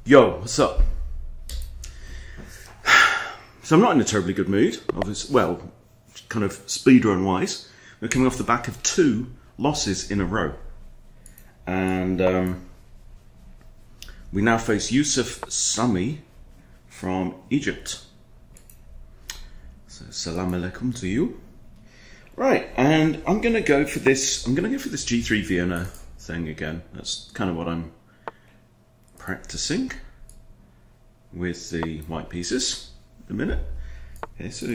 Yo, what's up? So I'm not in a terribly good mood, obviously. Well, kind of speedrun wise. We're coming off the back of 2 losses in a row. And we now face Yusuf Sami from Egypt. So salam alaikum to you. Right, and I'm gonna go for this G3 Vienna thing again. That's kind of what I'm practicing with the white pieces at the minute. Okay, so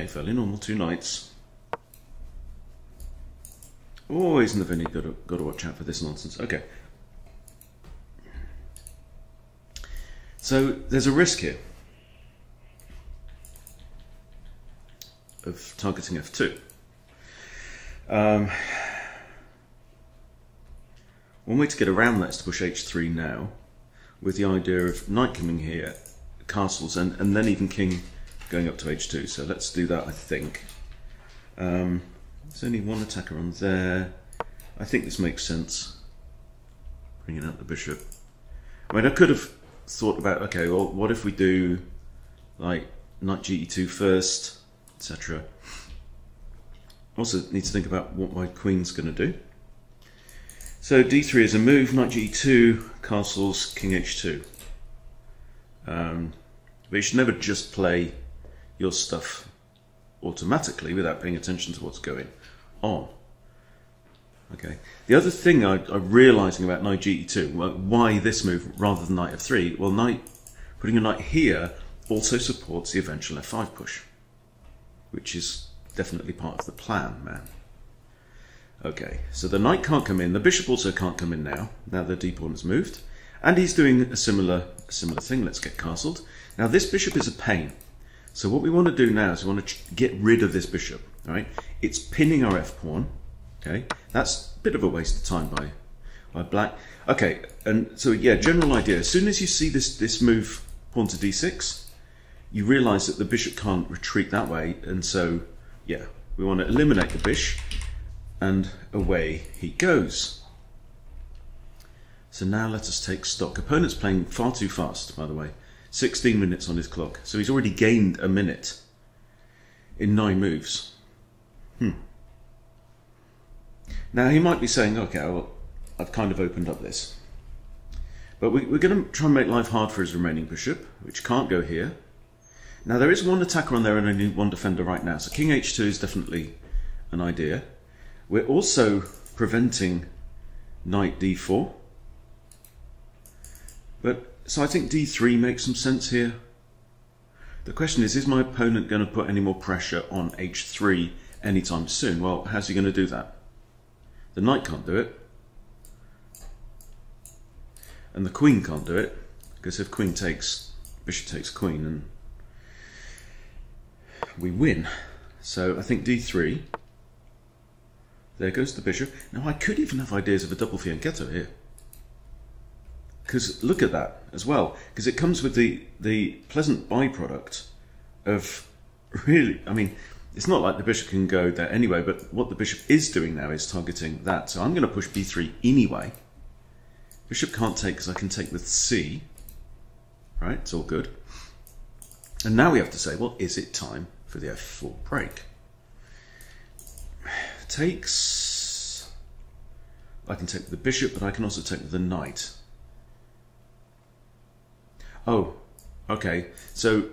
fairly normal 2 knights. Always in the vinny, got to watch out for this nonsense. Okay. So there's a risk here of targeting f2. One way to get around that is to push h3 now, with the idea of knight coming here, castles, and then even king going up to h2. So let's do that, I think. There's only one attacker on there. I think this makes sense, bringing out the bishop. I mean, I could have thought about, okay, well, what if we do like knight ge2 first, etc. Also need to think about what my queen's going to do. So d3 is a move, knight ge2, castles, king h2. But you should never just play your stuff automatically without paying attention to what's going on. Okay. The other thing I'm realising about knight ge2, well, why this move rather than knight f3? Well, putting a knight here also supports the eventual f5 push, which is definitely part of the plan, man. Okay, so the knight can't come in. The bishop also can't come in now the d-pawn has moved. And he's doing a similar thing. Let's get castled. Now this bishop is a pain. So what we want to do now is we want to get rid of this bishop. All right? It's pinning our f-pawn. Okay, that's a bit of a waste of time by black. Okay, and so yeah, general idea. As soon as you see this move pawn to d6, you realise that the bishop can't retreat that way, and so yeah, we want to eliminate the bishop. And away he goes. So now let us take stock. Opponent's playing far too fast, by the way. 16 minutes on his clock. So he's already gained a minute in 9 moves. Now he might be saying, okay, well, I've kind of opened up this. But we're going to try and make life hard for his remaining bishop, which can't go here. Now there is one attacker on there and only one defender right now. So king h2 is definitely an idea. We're also preventing knight d4. So I think d3 makes some sense here. The question is my opponent going to put any more pressure on h3 anytime soon? Well, how's he going to do that? The knight can't do it. And the queen can't do it, because if queen takes, bishop takes queen, and we win. So I think d3. There goes the bishop. Now I could even have ideas of a double fianchetto here. Because look at that as well. Because it comes with the pleasant byproduct of really, I mean, it's not like the bishop can go there anyway, but what the bishop is doing now is targeting that. So I'm going to push b3 anyway. Bishop can't take because I can take with c. Right, it's all good. And now we have to say, well, is it time for the f4 break? Takes, I can take the bishop, but I can also take the knight. Oh, okay, so,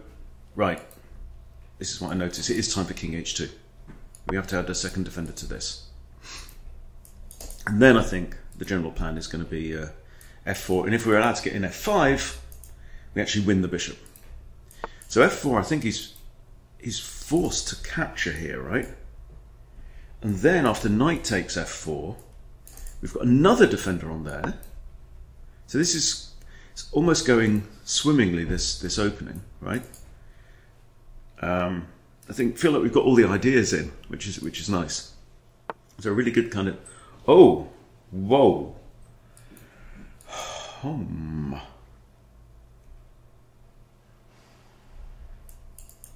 right, this is what I noticed. It is time for king h2. We have to add a second defender to this. And then I think the general plan is going to be f4, and if we're allowed to get in f5, we actually win the bishop. So f4, I think he's forced to capture here, right? And then after knight takes f4, we've got another defender on there. So this is it's almost going swimmingly, this opening, right? I feel like we've got all the ideas in, which is nice. It's a really good kind of, oh, whoa.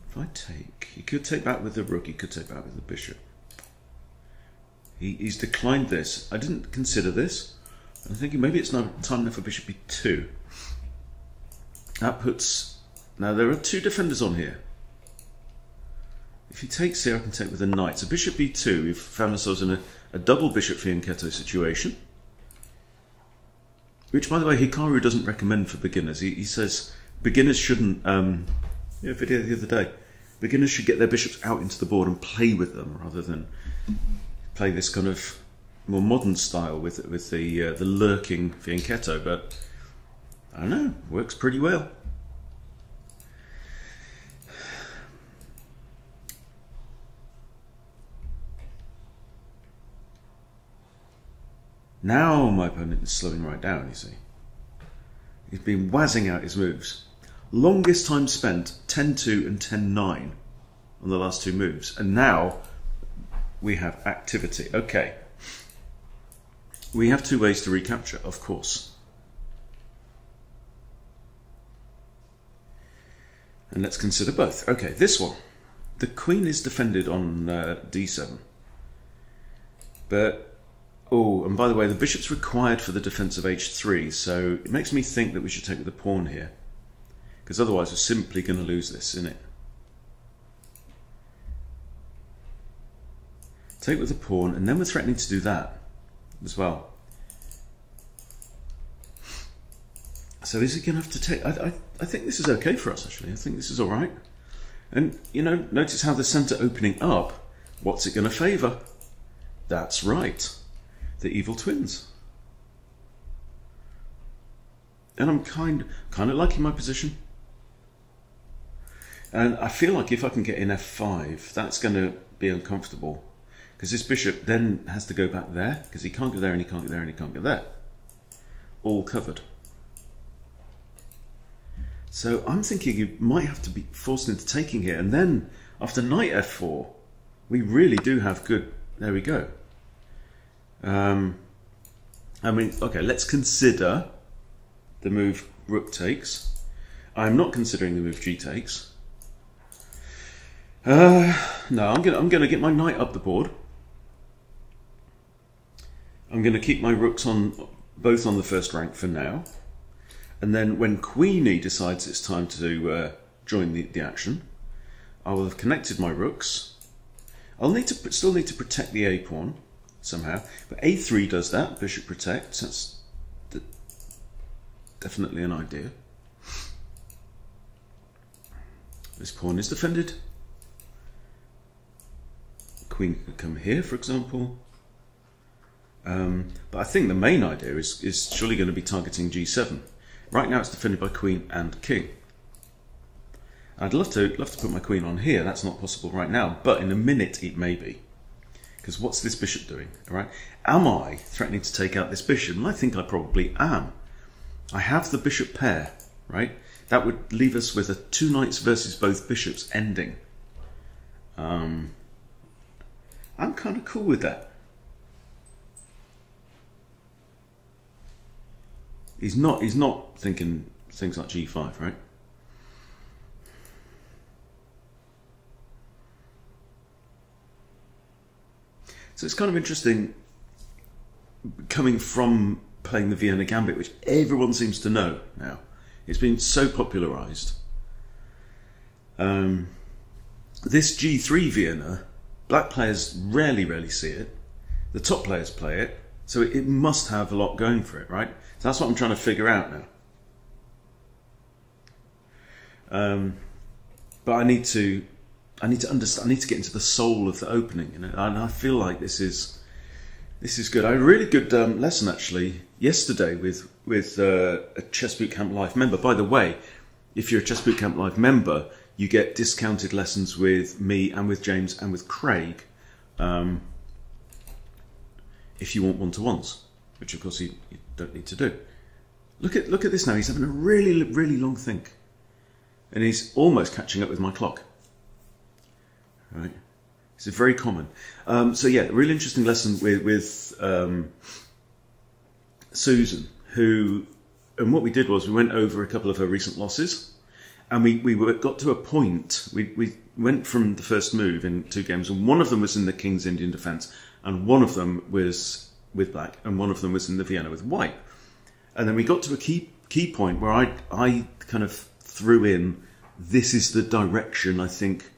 If I take, he could take back with the rook, he could take back with the bishop. He's declined this. I didn't consider this. I'm thinking maybe it's not time enough for bishop b2. That puts... Now there are two defenders on here. If he takes here, I can take with a knight. So bishop b2, we've found ourselves in a double bishop fianchetto situation. Which, by the way, Hikaru doesn't recommend for beginners. He says beginners shouldn't... video the other day. Beginners should get their bishops out into the board and play with them, rather than play this kind of more modern style with the lurking fianchetto. But I don't know, works pretty well. Now my opponent is slowing right down, you see. He's been wazzing out his moves. Longest time spent, 10-2 and 10-9 on the last two moves. And now we have activity. Okay. We have two ways to recapture, of course. And let's consider both. Okay, this one. The queen is defended on d7. But... oh, and by the way, the bishop's required for the defense of h3, so it makes me think that we should take with the pawn here. Because otherwise we're simply going to lose this, isn't it? Take with the pawn, and then we're threatening to do that as well. So is he going to have to take... I think this is okay for us, actually. I think this is all right. And, you know, notice how the centre opening up, what's it going to favour? That's right. The evil twins. And I'm kind of liking my position. And I feel like if I can get in f5, that's going to be uncomfortable. Because this bishop then has to go back there, because he can't go there and he can't go there and he can't go there. All covered. So I'm thinking you might have to be forced into taking here. And then after knight f4, we really do have good... There we go. I mean, okay, let's consider the move rook takes. I'm not considering the move g takes. No, I'm gonna get my knight up the board. I'm gonna keep my rooks on both on the first rank for now, and then when queenie decides it's time to join the action, I will have connected my rooks. I'll still need to protect the a pawn somehow, but a3 does that. Bishop protects. That's definitely an idea. This pawn is defended. Queen could come here, for example. But I think the main idea is surely going to be targeting g7. Right now it's defended by queen and king. I'd love to put my queen on here. That's not possible right now, but in a minute it may be. Because what's this bishop doing? All right? Am I threatening to take out this bishop? And I think I probably am. I have the bishop pair, right? That would leave us with a two knights versus both bishops ending. I'm kind of cool with that. He's not thinking things like g5, right? So it's kind of interesting coming from playing the Vienna Gambit, which everyone seems to know now. It's been so popularized. This g3 Vienna, black players rarely see it. The top players play it, so it must have a lot going for it, right? So that's what I'm trying to figure out now. But I need to understand. I need to get into the soul of the opening, you know. And I feel like this is good. I had a really good lesson actually yesterday with a Chess Bootcamp Live member. By the way, if you're a Chess Bootcamp Live member, you get discounted lessons with me and with James and with Craig. If you want one-to-ones, which of course you don't need to do. Look at this now. He's having a really long think, and he's almost catching up with my clock. Right, it's very common. So yeah, a really interesting lesson with Susan, and what we did was we went over a couple of her recent losses, and we got to a point. We went from the first move in 2 games, and one of them was in the King's Indian defence, and one of them was with black, and one of them was in the Vienna with white. And then we got to a key key point where I kind of threw in, this is the direction I think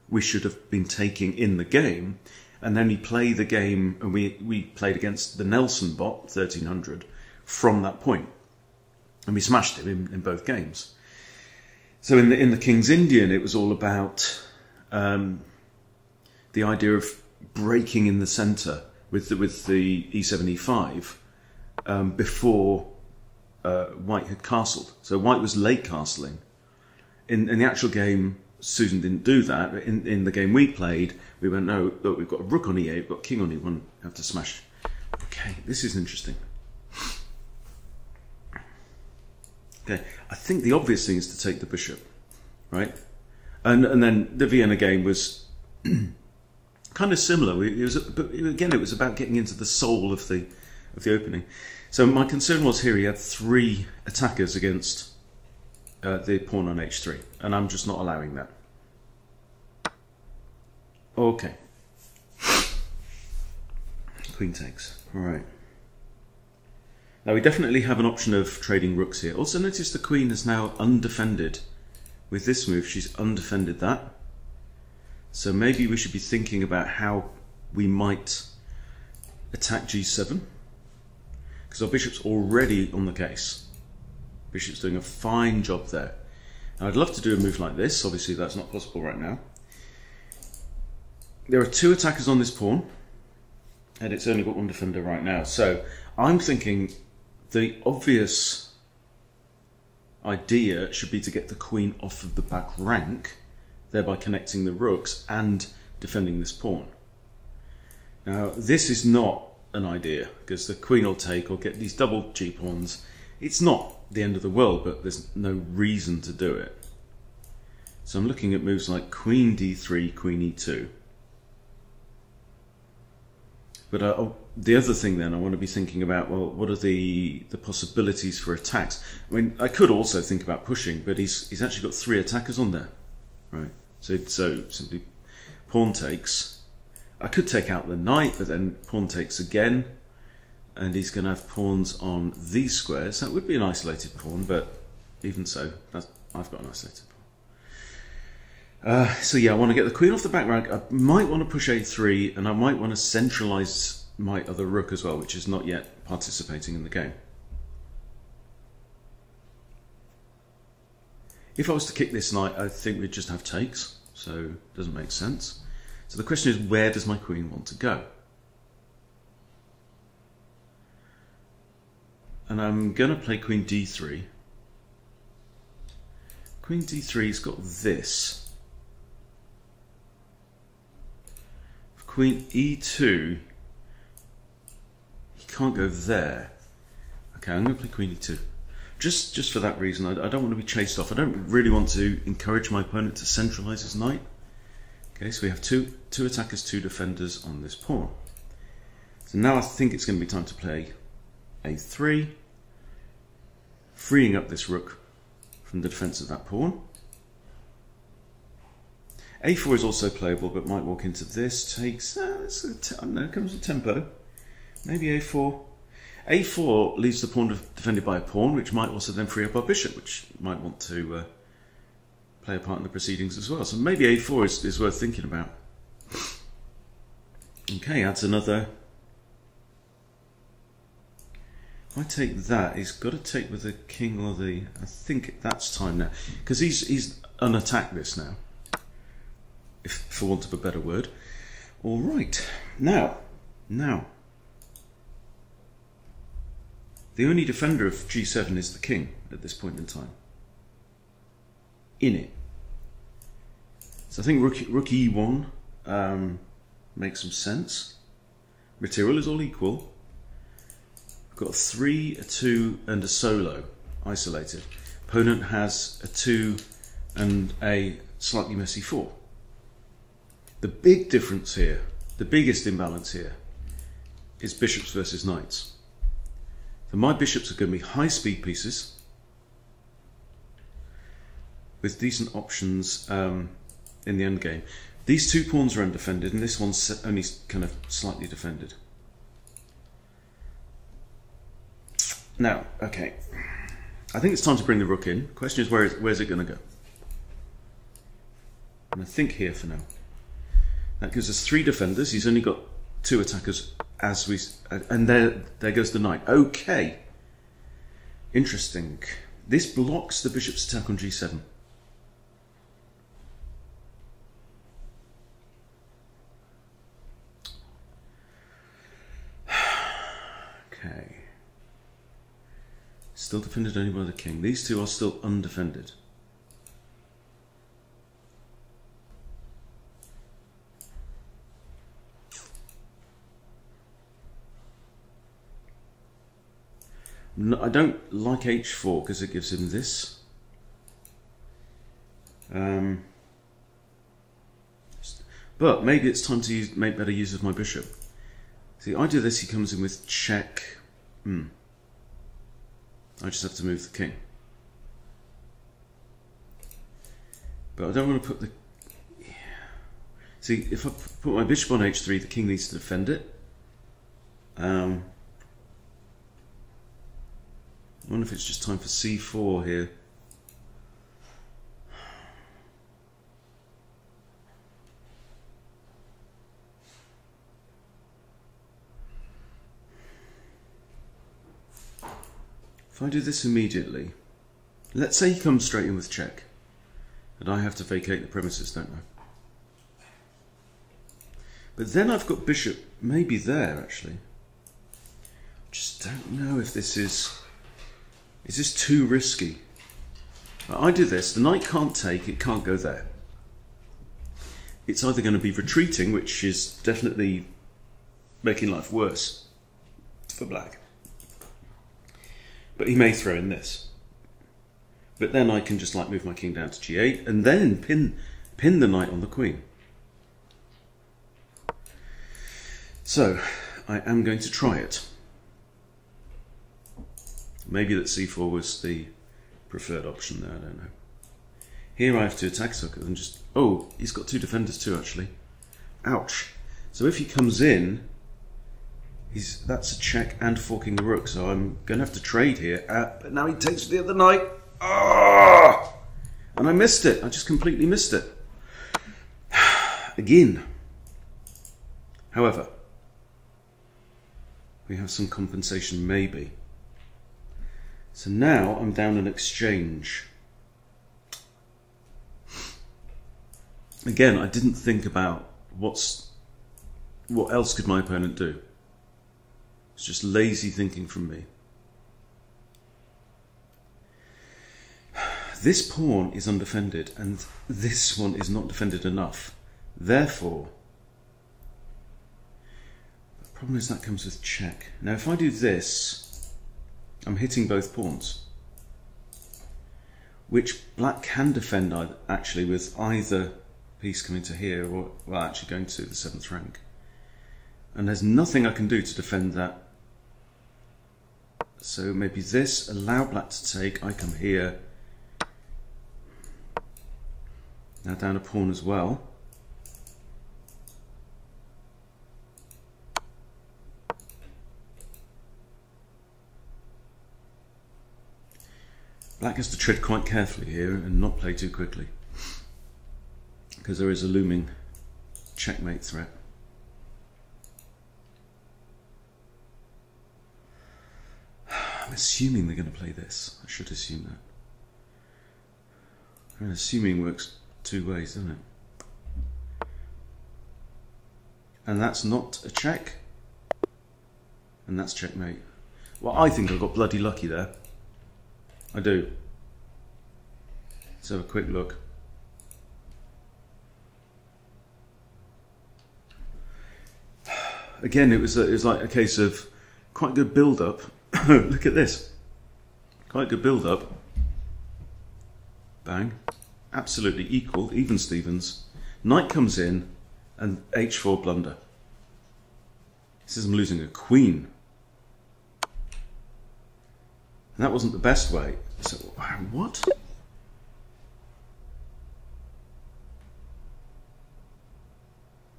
we should have been taking in the game. And then we play the game, and we played against the Nelson bot, 1300, from that point. And we smashed him in both games. So in the King's Indian, it was all about the idea of breaking in the centre with the e7, e5 before White had castled. So White was late castling. In the actual game, Susan didn't do that. In the game we played, we went, no, look, we've got a rook on e8, we've got king on e1, have to smash. Okay, this is interesting. Okay, I think the obvious thing is to take the bishop, right? And then the Vienna game was kind of similar. But again, it was about getting into the soul of the opening. So my concern was here he had 3 attackers against the pawn on h3, and I'm just not allowing that. Okay. Queen takes. All right. Now we definitely have an option of trading rooks here. Also notice the queen is now undefended. With this move, she's undefended that. So maybe we should be thinking about how we might attack g7. Because our bishop's already on the case. Bishop's doing a fine job there. Now I'd love to do a move like this. Obviously that's not possible right now. There are 2 attackers on this pawn, and it's only got 1 defender right now. So I'm thinking the obvious idea should be to get the queen off of the back rank, thereby connecting the rooks and defending this pawn. Now this is not an idea, because the queen will take or get these double g pawns. It's not the end of the world, but there's no reason to do it. So I'm looking at moves like queen d3, queen e2. But the other thing then I want to be thinking about, well, what are the possibilities for attacks? I mean, I could also think about pushing, but he's actually got 3 attackers on there, right? So simply pawn takes. I could take out the knight, but then pawn takes again, and he's going to have pawns on these squares. That would be an isolated pawn, but even so, I've got an isolated pawn. So yeah, I want to get the queen off the back rank. I might want to push a3, and I might want to centralise my other rook as well, which is not yet participating in the game. If I was to kick this knight, I think we'd just have takes, so it doesn't make sense. So the question is, where does my queen want to go? And I'm going to play queen d3. Queen d3's got this. Queen e2, he can't go there. Okay, I'm going to play queen e2. Just for that reason, I don't want to be chased off. I don't really want to encourage my opponent to centralise his knight. Okay, so we have two attackers, 2 defenders on this pawn. So now I think it's going to be time to play a3, freeing up this rook from the defence of that pawn. a4 is also playable, but might walk into this. Takes, I don't know, comes with tempo. Maybe a4. a4 leaves the pawn defended by a pawn, which might also then free up our bishop, which might want to play a part in the proceedings as well. So maybe a4 is worth thinking about. Okay, that's another. If I take that, he's got to take with the king or the. I think that's time now, because he's unattacked this now, if for want of a better word. All right, now, the only defender of g7 is the king at this point in time. In it, so I think rook e1 makes some sense. Material is all equal. I've got a 3, a 2, and a solo isolated. Opponent has a 2 and a slightly messy 4. The big difference here, the biggest imbalance here, is bishops versus knights. So my bishops are going to be high speed pieces with decent options in the endgame. These 2 pawns are undefended, and this one's only kind of slightly defended. Now, okay, I think it's time to bring the rook in. The question is, where's it going to go? And I think here for now. That gives us 3 defenders. He's only got 2 attackers and there goes the knight. Okay. Interesting. This blocks the bishop's attack on g7. Okay. Still defended only by the king. These 2 are still undefended. No, I don't like h4 because it gives him this. But maybe it's time to make better use of my bishop. See, I do this, he comes in with check. I just have to move the king. But I don't want to put the... See, if I put my bishop on h3, the king needs to defend it. I wonder if it's just time for c4 here. If I do this immediately, let's say he comes straight in with check, and I have to vacate the premises, don't I? But then I've got bishop maybe there, actually. Just don't know if this is this too risky? I do this, the knight can't take, it can't go there. It's either going to be retreating, which is definitely making life worse for black. But he may throw in this. But then I can just like move my king down to g8 and then pin the knight on the queen. So I am going to try it. Maybe that c4 was the preferred option there, I don't know. Here I have to attack sucker and just... Oh, he's got 2 defenders too, actually. Ouch. So if he comes in, that's a check and forking the rook, so I'm going to have to trade here. But now he takes the other knight. Ah! And I missed it. I just completely missed it. Again. However, we have some compensation, maybe. So now I'm down an exchange. Again, I didn't think about what else could my opponent do. It's just lazy thinking from me. This pawn is undefended and this one is not defended enough. Therefore, the problem is that comes with check. Now if I do this, I'm hitting both pawns, which black can defend actually with either piece coming to here or, well, actually going to the 7th rank. And there's nothing I can do to defend that. So maybe this, allow black to take, I come here. Now down a pawn as well. Black has to tread quite carefully here and not play too quickly, because there is a looming checkmate threat. I'm assuming they're going to play this. I should assume that. And assuming works 2 ways, doesn't it? And that's not a check. And that's checkmate. Well, I think I got bloody lucky there. I do. Let's have a quick look. Again, it was like a case of quite good build-up. Look at this. Quite good build-up. Bang. Absolutely equal, even Stevens. Knight comes in and h4 blunder. He says I'm losing a queen. And that wasn't the best way. So, what?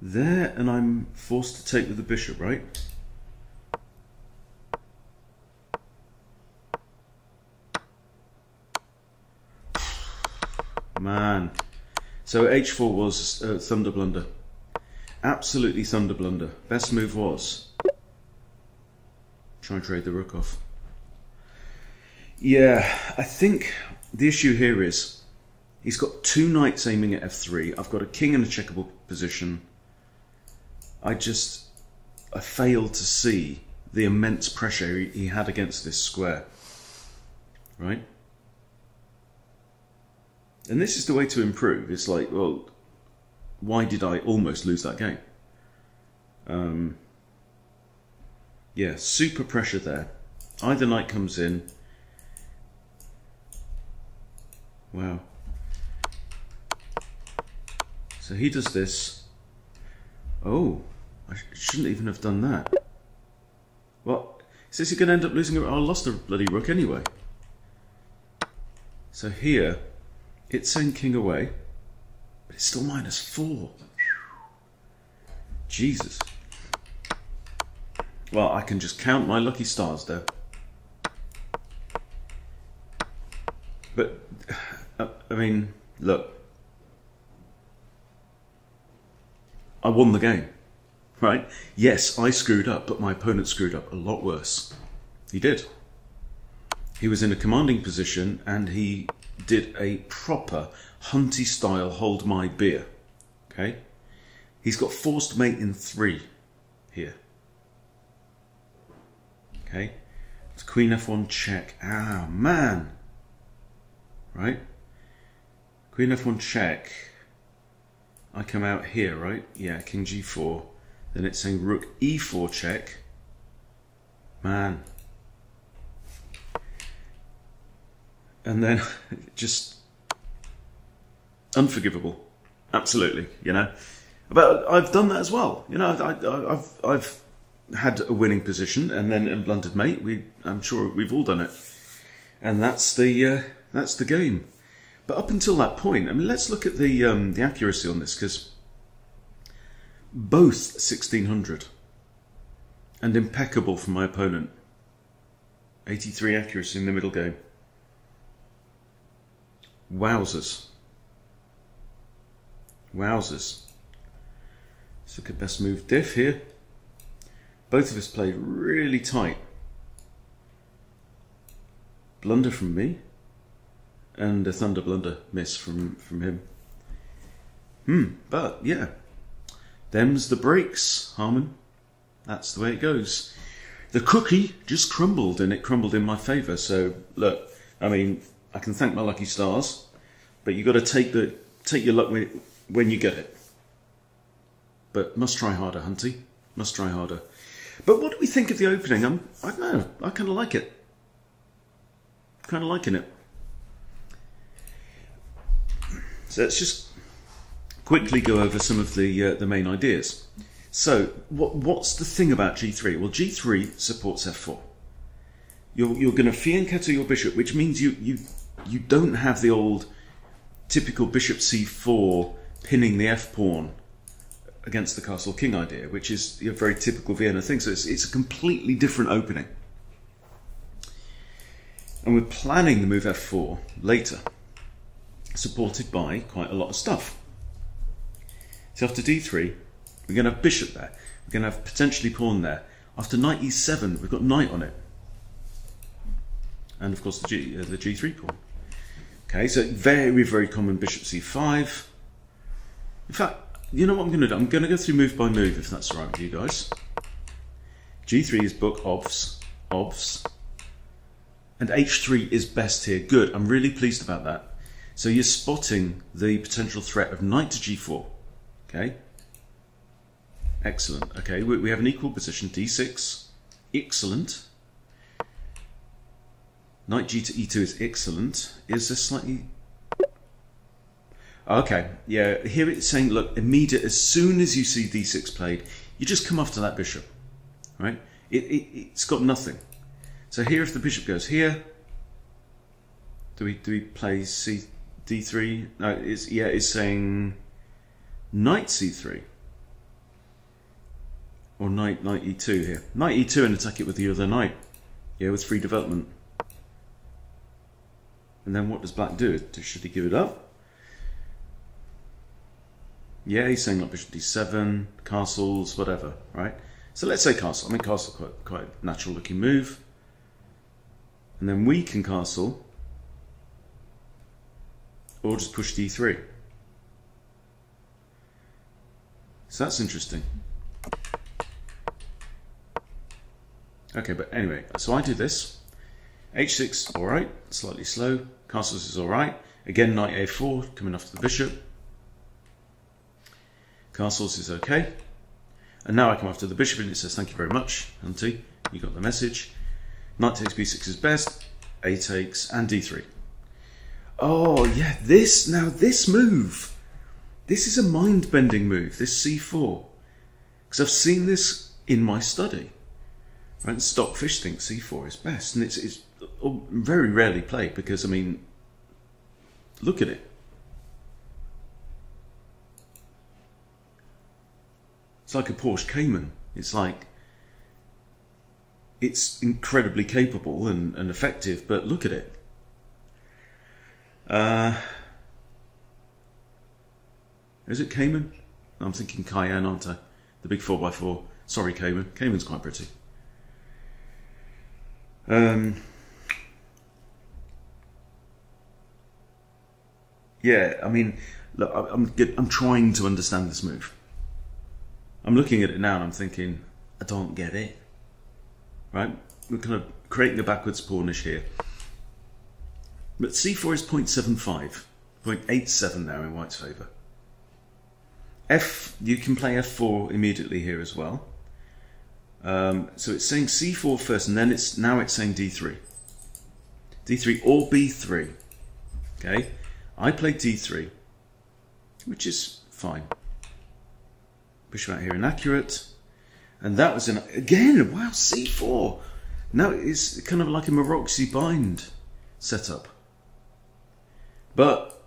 There, and I'm forced to take with the bishop, right? So h4 was thunderblunder. Absolutely thunderblunder. Best move was try and trade the rook off. Yeah, I think the issue here is he's got two knights aiming at f3. I've got a king in a checkable position. I failed to see the immense pressure he had against this square. Right? And this is the way to improve. It's like, well, why did I almost lose that game? Yeah, super pressure there. Either knight comes in. Wow. So he does this. Oh, I shouldn't even have done that. Well, is this going to end up losing? I lost the bloody rook anyway. So here, it's saying king away, but it's still -4. Jesus. Well, I can just count my lucky stars there. But, I mean, look. I won the game, right? Yes, I screwed up, but my opponent screwed up a lot worse. He did. He was in a commanding position and he did a proper Hunty style hold my beer. Okay? He's got forced mate in 3 here. Okay? It's queen f1 check. Ah, man. Right? Queen f1 check. I come out here, right? Yeah, king g4. Then it's saying rook e4 check. Man. And then just unforgivable. Absolutely, you know. But I've done that as well. You know, I've had a winning position and then a blundered mate. I'm sure we've all done it. And that's the game. But up until that point, I mean, let's look at the accuracy on this, because both 1600 and impeccable from my opponent. 83 accuracy in the middle game. Wowzers. Wowzers. Let's look at best move diff here. Both of us played really tight. Blunder from me. And a thunder blunder miss from him. But yeah, them's the breaks, Harmon. That's the way it goes. The cookie just crumbled, and it crumbled in my favour. So look, I mean, I can thank my lucky stars, but you got to take your luck when you get it. But must try harder, Hunty. Must try harder. But what do we think of the opening? I don't know. I kind of like it. Kind of liking it. So let's just quickly go over some of the main ideas. So what's the thing about g3? Well, g3 supports f4. You're going to fianchetto your bishop, which means you don't have the old typical bishop c4 pinning the f pawn against the castle king idea, which is a very typical Vienna thing. So it's a completely different opening. And we're planning the move f4 later, supported by quite a lot of stuff. So after d3, we're going to have bishop there. We're going to have potentially pawn there. After knight e7, we've got knight on it. And of course the g3 pawn. Okay, so very, very common bishop c5. In fact, you know what I'm going to do? I'm going to go through move by move, if that's all right with you guys. g3 is book, obvs. And h3 is best here. Good, I'm really pleased about that. So you're spotting the potential threat of knight to g4. Okay. Excellent. Okay, we have an equal position, d6. Excellent. Knight g to e2 is excellent. Is this slightly... Okay, yeah, here it's saying, look, immediate, as soon as you see d6 played, you just come after that bishop, right? It's got nothing. So here, if the bishop goes here, do we play d3? No, it's saying knight c3 or knight e2 here. Knight e2 and attack it with the other knight. Yeah, with free development. And then what does black do? Should he give it up? Yeah, he's saying like bishop d7, castles, whatever, right? So let's say castle. I mean, castle quite a natural looking move. And then we can castle, or just push d3. So that's interesting. Okay, but anyway, so I do this. h6, all right, slightly slow. Castles is all right. Again, knight a4, coming off to the bishop. Castles is okay. And now I come after the bishop and it says, thank you very much, auntie, you got the message. Knight takes b6 is best, a takes, and d3. Oh yeah, this move, this is a mind-bending move, this c4. Because I've seen this in my study. Right, Stockfish thinks c4 is best, and it's very rarely played because, I mean, look at it. It's like a Porsche Cayman. It's like, it's incredibly capable and effective, but look at it. Is it Cayman? I'm thinking Cayenne, aren't I? The big 4x4. Sorry, Cayman. Cayman's quite pretty. Yeah, I mean, look, I'm trying to understand this move. I'm looking at it now and I'm thinking, I don't get it. Right? We're kind of creating a backwards pawnish here. But c4 is 0.75, 0.87 now in white's favour. You can play f4 immediately here as well. So it's saying c4 first, and then now it's saying d3. d3 or b3. Okay, I played d3, which is fine. Bishop out here inaccurate, and that was again. Wow, c4. Now it's kind of like a Maroczy bind setup, but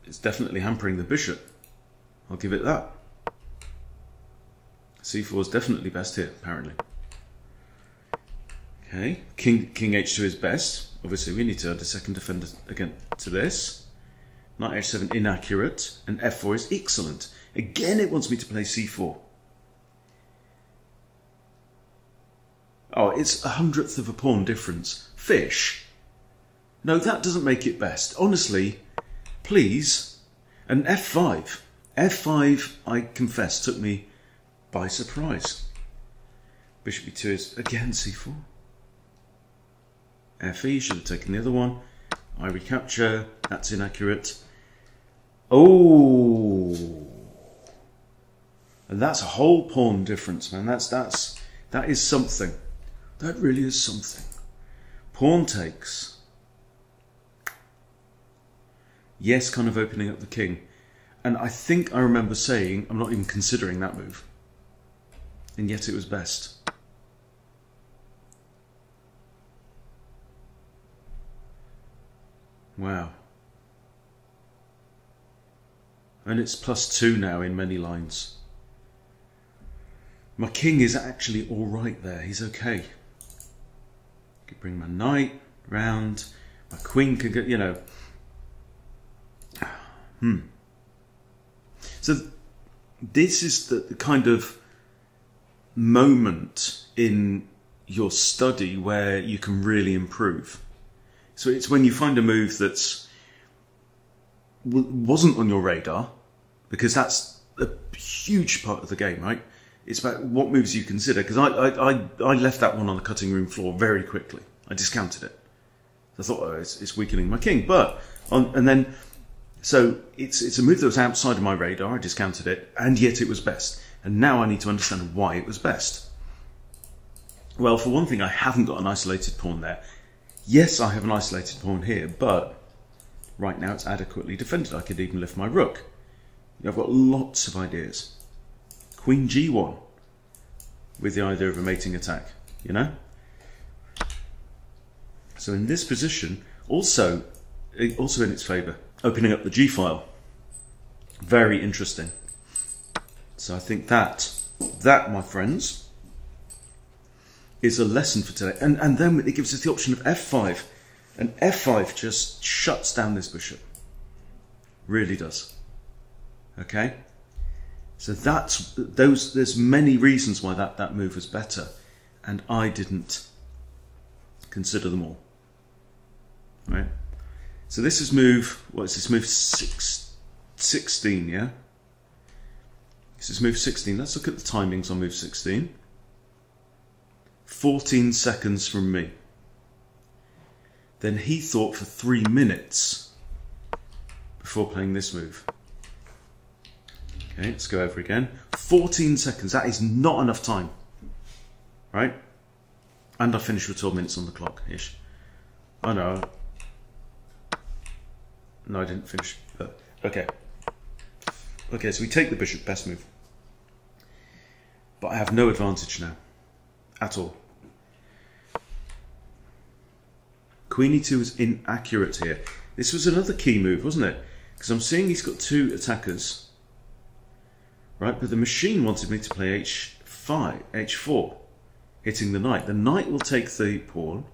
it's definitely hampering the bishop. I'll give it that. c4 is definitely best here, apparently. Okay, king h2 is best. Obviously, we need to add a second defender again to this. Knight h7 inaccurate, and f4 is excellent. Again, it wants me to play c4. Oh, it's 1/100th of a pawn difference. Fish. No, that doesn't make it best. Honestly, please. And f5. f5, I confess, took me by surprise. Bishop e2 is again c4. fe, should have taken the other one. I recapture, that's inaccurate. Oh, and that's a whole pawn difference, man. That is something. That really is something. Pawn takes. Yes, kind of opening up the king. And I think I remember saying, I'm not even considering that move. And yet it was best. Wow. And it's +2 now in many lines. My king is actually all right there. He's okay. Could bring my knight round. My queen could get, you know. So this is the kind of moment in your study where you can really improve. So it's when you find a move that's wasn't on your radar, because that's a huge part of the game, right? It's about what moves you consider, because I left that one on the cutting room floor very quickly. I discounted it. I thought, oh, it's weakening my king. So it's a move that was outside of my radar. I discounted it, and yet it was best. And now I need to understand why it was best. Well, for one thing, I haven't got an isolated pawn there. Yes, I have an isolated pawn here, but right now it's adequately defended. I could even lift my rook. I've got lots of ideas. Queen g1 with the idea of a mating attack, you know? So in this position, also in its favour, opening up the g file. Very interesting. So I think that, my friends, is a lesson for today. And then it gives us the option of f5. And f5 just shuts down this bishop. Really does. Okay? So there's many reasons why that move was better, and I didn't consider them all. Right? So this is move, what is this, move 16, yeah? This is move 16. Let's look at the timings on move 16. 14 seconds from me. Then he thought for 3 minutes before playing this move. Okay, let's go over again. 14 seconds, that is not enough time. Right? And I finished with 12 minutes on the clock-ish. Oh no. No, I didn't finish. Okay. Okay, so we take the bishop, best move. But I have no advantage now. At all. Queen e2 is inaccurate here. This was another key move, wasn't it? Because I'm seeing he's got 2 attackers. Right, but the machine wanted me to play h4, hitting the knight. The knight will take the pawn.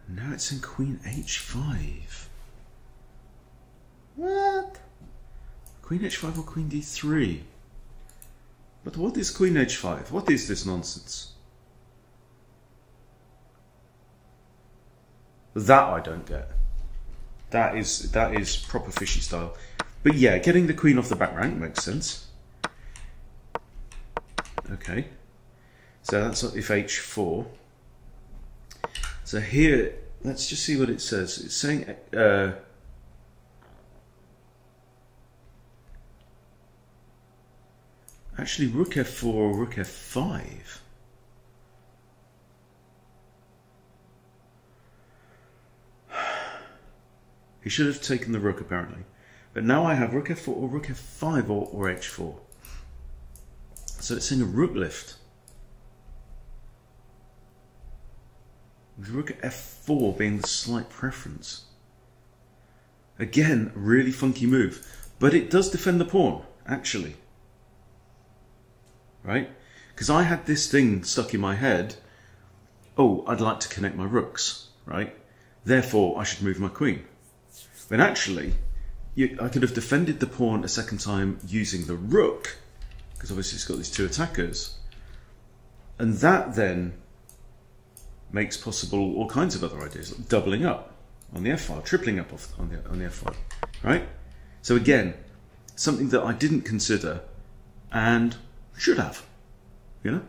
Now it's in queen h5. What? Queen h5 or queen d3? But what is queen h5? What is this nonsense? That I don't get. That is proper fishy style. But yeah, getting the queen off the back rank makes sense. Okay. So that's if h4. So here, let's just see what it says. It's saying actually rook f4 or rook f5. He should have taken the rook apparently. But now I have rook f4 or rook f5 or h4. So it's saying a rook lift. With rook f4 being the slight preference. Again, really funky move. But it does defend the pawn, actually. Right? Because I had this thing stuck in my head. Oh, I'd like to connect my rooks. Right? Therefore, I should move my queen. But actually, I could have defended the pawn a second time using the rook. Because obviously it's got these 2 attackers. And that then makes possible all kinds of other ideas, like doubling up on the f-file, tripling up on the f-file, right? So again, something that I didn't consider and should have, you know?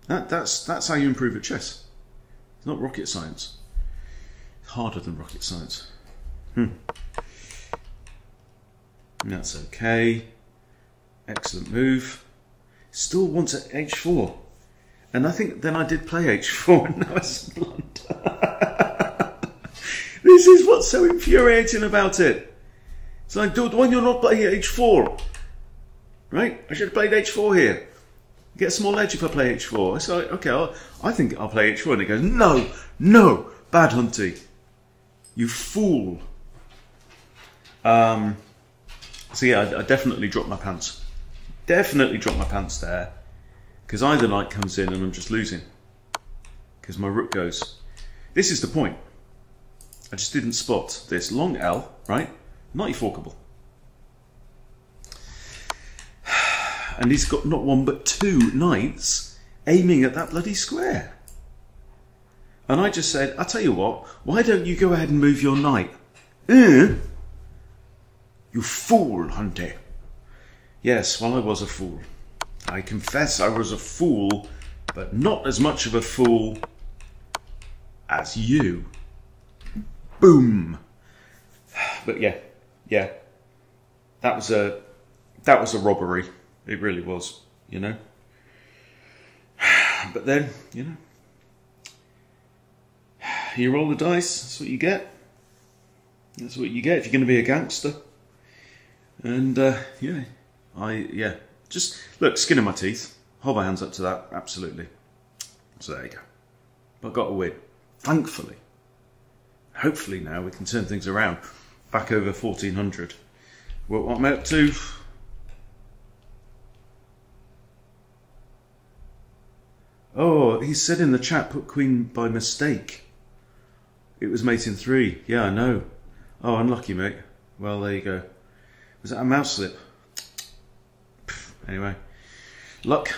That's how you improve at chess. It's not rocket science. It's harder than rocket science. That's okay. Excellent move. Still wants at h4. And I think then I did play h4 and now it's a blunder. This is what's so infuriating about it. It's like, dude, why you're not playing h4? Right? I should have played h4 here. Get a small edge if I play h4. It's like, okay, I think I'll play h4. And he goes, no, no, bad Hunty. You fool. So yeah, I definitely dropped my pants. Definitely dropped my pants there. Because either knight comes in and I'm just losing. Because my rook goes. This is the point. I just didn't spot this long L, right? Knight forkable. And he's got not 1 but 2 knights aiming at that bloody square. And I just said, I'll tell you what, why don't you go ahead and move your knight? You fool, Hunty. Yes, well, I was a fool. I confess I was a fool, but not as much of a fool as you. Boom. But yeah. That was a robbery. It really was, you know. But then, you know, you roll the dice, that's what you get. That's what you get if you're going to be a gangster. And just look, skin in my teeth. Hold my hands up to that, absolutely. So there you go. But I got a win, thankfully. Hopefully now we can turn things around. Back over 1400. What am I up to? Oh, he said in the chat, put queen by mistake. It was mate in 3. Yeah, I know. Oh, unlucky, mate. Well, there you go. Was that a mouse slip? Anyway, luck.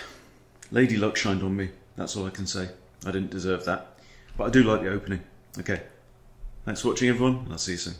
Lady luck shined on me. That's all I can say. I didn't deserve that. But I do like the opening. Okay. Thanks for watching, everyone. I'll see you soon.